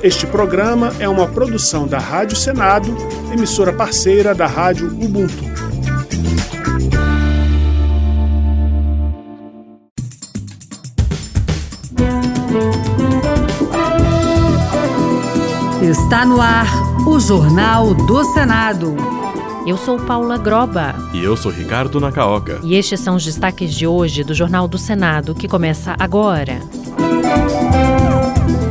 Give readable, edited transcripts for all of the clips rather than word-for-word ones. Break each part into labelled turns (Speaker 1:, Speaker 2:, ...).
Speaker 1: Este programa é uma produção da Rádio Senado, emissora parceira da Rádio Ubuntu.
Speaker 2: Está no ar o Jornal do Senado.
Speaker 3: Eu sou Paula Groba.
Speaker 4: E eu sou Ricardo Nakaoka.
Speaker 3: E estes são os destaques de hoje do Jornal do Senado, que começa agora.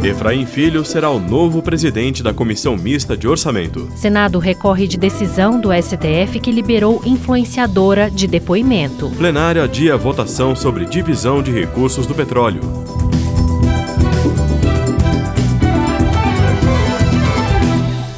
Speaker 4: Efraim Filho será o novo presidente da Comissão Mista de Orçamento.
Speaker 3: Senado recorre de decisão do STF que liberou influenciadora de depoimento.
Speaker 4: Plenário adia a votação sobre divisão de recursos do petróleo.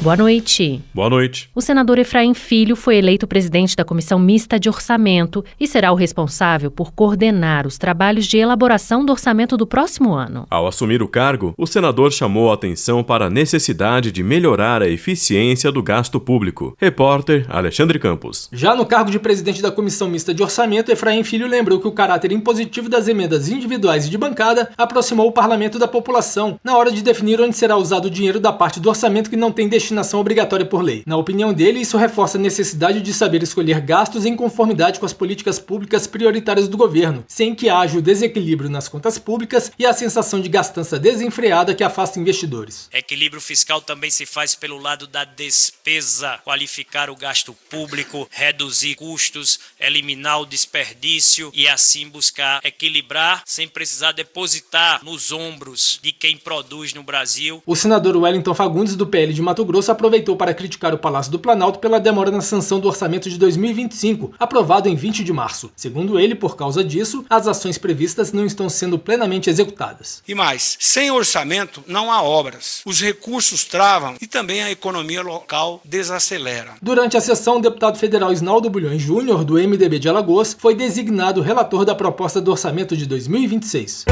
Speaker 3: Boa noite.
Speaker 4: Boa noite.
Speaker 3: O senador Efraim Filho foi eleito presidente da Comissão Mista de Orçamento e será o responsável por coordenar os trabalhos de elaboração do orçamento do próximo ano.
Speaker 4: Ao assumir o cargo, o senador chamou a atenção para a necessidade de melhorar a eficiência do gasto público. Repórter Alexandre Campos.
Speaker 5: Já no cargo de presidente da Comissão Mista de Orçamento, Efraim Filho lembrou que o caráter impositivo das emendas individuais e de bancada aproximou o parlamento da população na hora de definir onde será usado o dinheiro da parte do orçamento que não tem destinação obrigatória por lei. Na opinião dele, isso reforça a necessidade de saber escolher gastos em conformidade com as políticas públicas prioritárias do governo, sem que haja o desequilíbrio nas contas públicas e a sensação de gastança desenfreada que afasta investidores.
Speaker 6: Equilíbrio fiscal também se faz pelo lado da despesa, qualificar o gasto público, reduzir custos, eliminar o desperdício e assim buscar equilibrar sem precisar depositar nos ombros de quem produz no Brasil.
Speaker 5: O senador Wellington Fagundes, do PL de Mato Grosso, aproveitou para criticar o Palácio do Planalto pela demora na sanção do orçamento de 2025, aprovado em 20 de março. Segundo ele, por causa disso, as ações previstas não estão sendo plenamente executadas.
Speaker 7: E mais, sem orçamento não há obras. Os recursos travam e também a economia local desacelera.
Speaker 5: Durante a sessão, o deputado federal Isnaldo Bulhões Júnior, do MDB de Alagoas, foi designado relator da proposta do orçamento de 2026.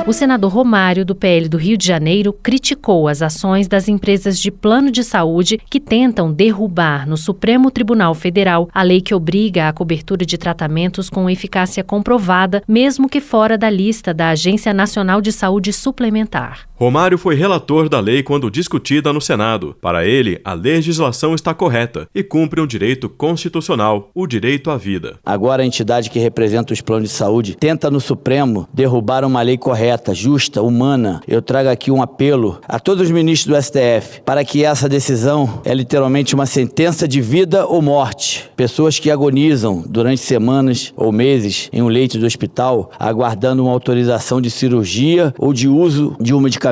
Speaker 3: O senador Romário, do PL do Rio de Janeiro, criticou as ações das empresas de plano de saúde que tentam derrubar no Supremo Tribunal Federal a lei que obriga a cobertura de tratamentos com eficácia comprovada, mesmo que fora da lista da Agência Nacional de Saúde Suplementar.
Speaker 4: Romário foi relator da lei quando discutida no Senado. Para ele, a legislação está correta e cumpre um direito constitucional, o direito à vida.
Speaker 8: Agora a entidade que representa os planos de saúde tenta no Supremo derrubar uma lei correta, justa, humana. Eu trago aqui um apelo a todos os ministros do STF para que essa decisão é literalmente uma sentença de vida ou morte. Pessoas que agonizam durante semanas ou meses em um leito do hospital aguardando uma autorização de cirurgia ou de uso de um medicamento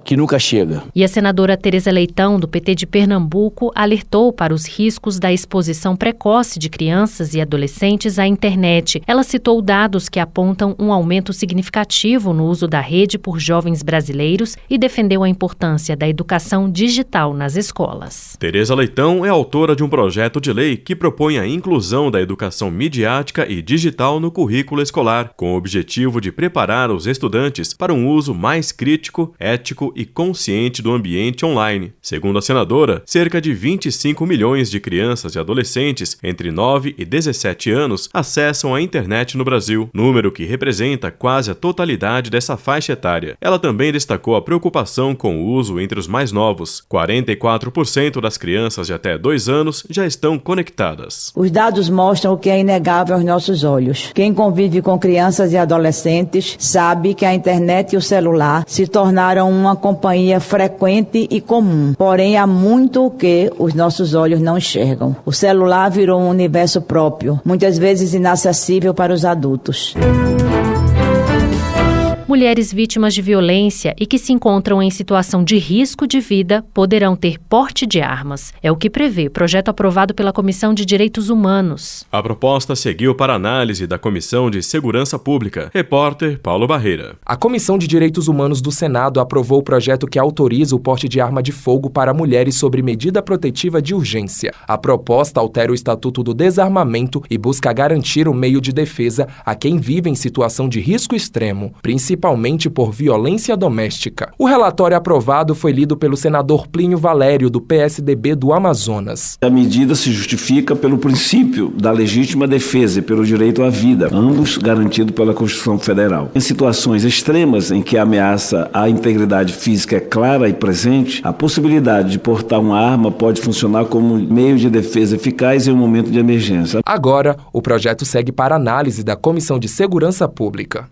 Speaker 8: que nunca chega.
Speaker 3: E a senadora Tereza Leitão, do PT de Pernambuco, alertou para os riscos da exposição precoce de crianças e adolescentes à internet. Ela citou dados que apontam um aumento significativo no uso da rede por jovens brasileiros e defendeu a importância da educação digital nas escolas.
Speaker 4: Tereza Leitão é autora de um projeto de lei que propõe a inclusão da educação midiática e digital no currículo escolar, com o objetivo de preparar os estudantes para um uso mais crítico, ético e consciente do ambiente online. Segundo a senadora, cerca de 25 milhões de crianças e adolescentes entre 9 e 17 anos acessam a internet no Brasil, número que representa quase a totalidade dessa faixa etária. Ela também destacou a preocupação com o uso entre os mais novos. 44% das crianças de até 2 anos já estão conectadas.
Speaker 9: Os dados mostram o que é inegável aos nossos olhos. Quem convive com crianças e adolescentes sabe que a internet e o celular se tornaram uma companhia frequente e comum. Porém, há muito o que os nossos olhos não enxergam. O celular virou um universo próprio, muitas vezes inacessível para os adultos.
Speaker 3: Mulheres vítimas de violência e que se encontram em situação de risco de vida poderão ter porte de armas. É o que prevê o projeto aprovado pela Comissão de Direitos Humanos.
Speaker 4: A proposta seguiu para análise da Comissão de Segurança Pública. Repórter Paulo Barreira.
Speaker 10: A Comissão de Direitos Humanos do Senado aprovou o projeto que autoriza o porte de arma de fogo para mulheres sob medida protetiva de urgência. A proposta altera o Estatuto do Desarmamento e busca garantir um meio de defesa a quem vive em situação de risco extremo, principalmente principalmente por violência doméstica. O relatório aprovado foi lido pelo senador Plínio Valério, do PSDB do Amazonas.
Speaker 11: A medida se justifica pelo princípio da legítima defesa e pelo direito à vida, ambos garantidos pela Constituição Federal. Em situações extremas em que a ameaça à integridade física é clara e presente, a possibilidade de portar uma arma pode funcionar como meio de defesa eficaz em um momento de emergência.
Speaker 10: Agora, o projeto segue para análise da Comissão de Segurança Pública.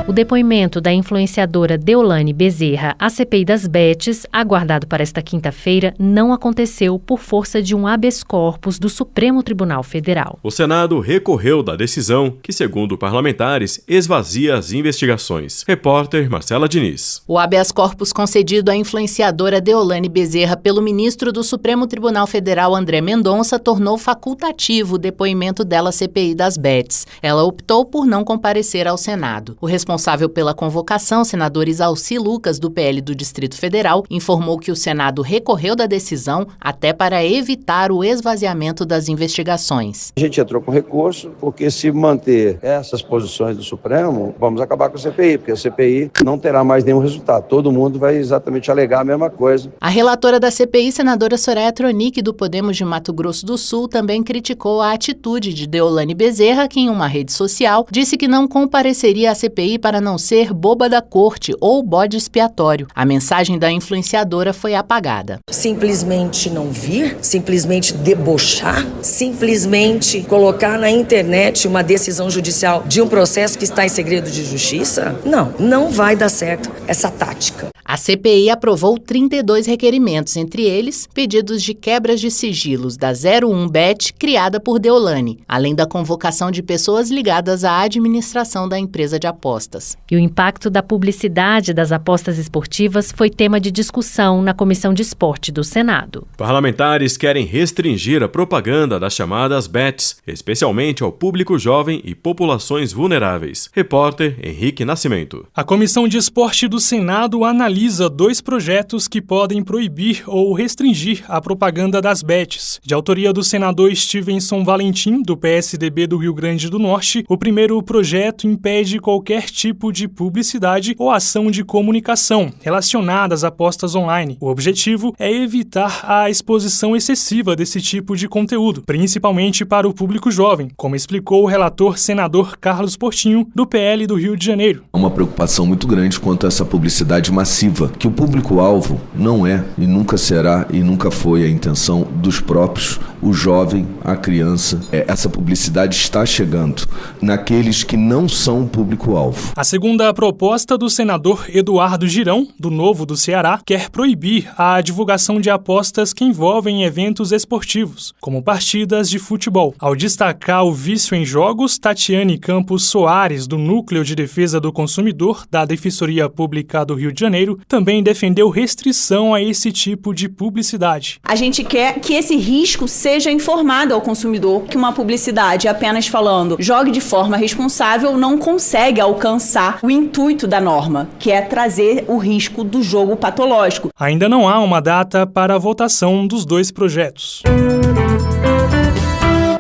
Speaker 3: O depoimento da influenciadora Deolane Bezerra à CPI das Bets, aguardado para esta quinta-feira, não aconteceu por força de um habeas corpus do Supremo Tribunal Federal.
Speaker 4: O Senado recorreu da decisão que, segundo parlamentares, esvazia as investigações. Repórter Marcela Diniz.
Speaker 12: O habeas corpus concedido à influenciadora Deolane Bezerra pelo ministro do Supremo Tribunal Federal, André Mendonça, tornou facultativo o depoimento dela à CPI das Bets. Ela optou por não comparecer ao Senado. O responsável pela convocação, senador Isalci Lucas, do PL do Distrito Federal, informou que o Senado recorreu da decisão até para evitar o esvaziamento das investigações.
Speaker 13: A gente entrou com recurso porque, se manter essas posições do Supremo, vamos acabar com a CPI, porque a CPI não terá mais nenhum resultado. Todo mundo vai exatamente alegar a mesma coisa.
Speaker 12: A relatora da CPI, senadora Soraya Tronic, do Podemos de Mato Grosso do Sul, também criticou a atitude de Deolane Bezerra, que em uma rede social disse que não compareceria à CPI para não ser boba da corte ou bode expiatório. A mensagem da influenciadora foi apagada.
Speaker 14: Simplesmente não vir, simplesmente debochar, simplesmente colocar na internet uma decisão judicial de um processo que está em segredo de justiça? Não vai dar certo essa tática.
Speaker 12: A CPI aprovou 32 requerimentos, entre eles pedidos de quebras de sigilos da 01Bet, criada por Deolane, além da convocação de pessoas ligadas à administração da empresa de apostas.
Speaker 3: E o impacto da publicidade das apostas esportivas foi tema de discussão na Comissão de Esporte do Senado.
Speaker 4: Parlamentares querem restringir a propaganda das chamadas bets, especialmente ao público jovem e populações vulneráveis. Repórter Henrique Nascimento.
Speaker 15: A Comissão de Esporte do Senado analisa 2 projetos que podem proibir ou restringir a propaganda das bets. De autoria do senador Stevenson Valentim, do PSDB do Rio Grande do Norte, o primeiro projeto impede qualquer tipo de publicidade ou ação de comunicação relacionada às apostas online. O objetivo é evitar a exposição excessiva desse tipo de conteúdo, principalmente para o público jovem, como explicou o relator senador Carlos Portinho, do PL do Rio de Janeiro.
Speaker 16: Uma preocupação muito grande quanto a essa publicidade massiva, que o público-alvo não é e nunca será e nunca foi a intenção dos próprios, o jovem, a criança. Essa publicidade está chegando naqueles que não são o público-alvo.
Speaker 15: A segunda proposta do senador Eduardo Girão, do Novo do Ceará, quer proibir a divulgação de apostas que envolvem eventos esportivos, como partidas de futebol. Ao destacar o vício em jogos, Tatiane Campos Soares, do Núcleo de Defesa do Consumidor da Defensoria Pública do Rio de Janeiro, também defendeu restrição a esse tipo de publicidade.
Speaker 17: A gente quer que esse risco seja informado ao consumidor, que uma publicidade apenas falando jogue de forma responsável não consegue alcançar o intuito da norma, que é trazer o risco do jogo patológico.
Speaker 15: Ainda não há uma data para a votação dos 2 projetos.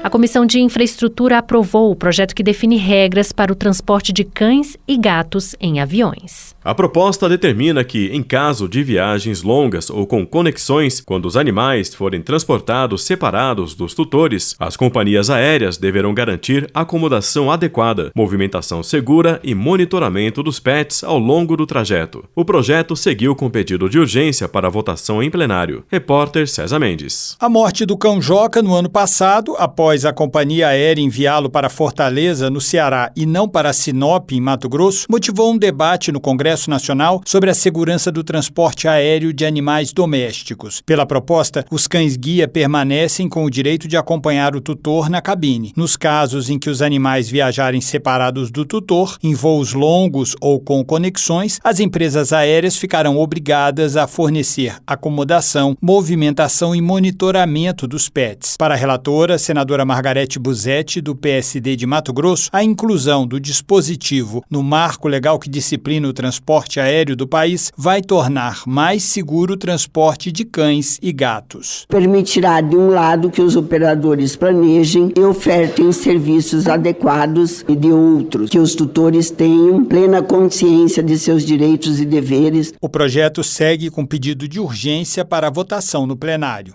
Speaker 3: A Comissão de Infraestrutura aprovou o projeto que define regras para o transporte de cães e gatos em aviões.
Speaker 4: A proposta determina que, em caso de viagens longas ou com conexões, quando os animais forem transportados separados dos tutores, as companhias aéreas deverão garantir acomodação adequada, movimentação segura e monitoramento dos pets ao longo do trajeto. O projeto seguiu com pedido de urgência para votação em plenário. Repórter César Mendes.
Speaker 18: A morte do cão Joca no ano passado, após a companhia aérea enviá-lo para Fortaleza, no Ceará, e não para Sinop, em Mato Grosso, motivou um debate no Congresso Nacional sobre a segurança do transporte aéreo de animais domésticos. Pela proposta, os cães-guia permanecem com o direito de acompanhar o tutor na cabine. Nos casos em que os animais viajarem separados do tutor, em voos longos ou com conexões, as empresas aéreas ficarão obrigadas a fornecer acomodação, movimentação e monitoramento dos pets. Para a relatora, senadora Margarete Busetti, do PSD de Mato Grosso, a inclusão do dispositivo no marco legal que disciplina o transporte transporte aéreo do país vai tornar mais seguro o transporte de cães e gatos.
Speaker 19: Permitirá, de um lado, que os operadores planejem e ofertem serviços adequados e, de outro, que os tutores tenham plena consciência de seus direitos e deveres.
Speaker 18: O projeto segue com pedido de urgência para a votação no plenário.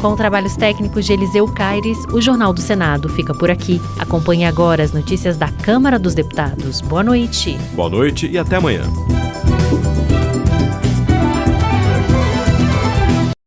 Speaker 3: Com trabalhos técnicos de Eliseu Caires, o Jornal do Senado fica por aqui. Acompanhe agora as notícias da Câmara dos Deputados. Boa noite.
Speaker 4: Boa noite e até amanhã.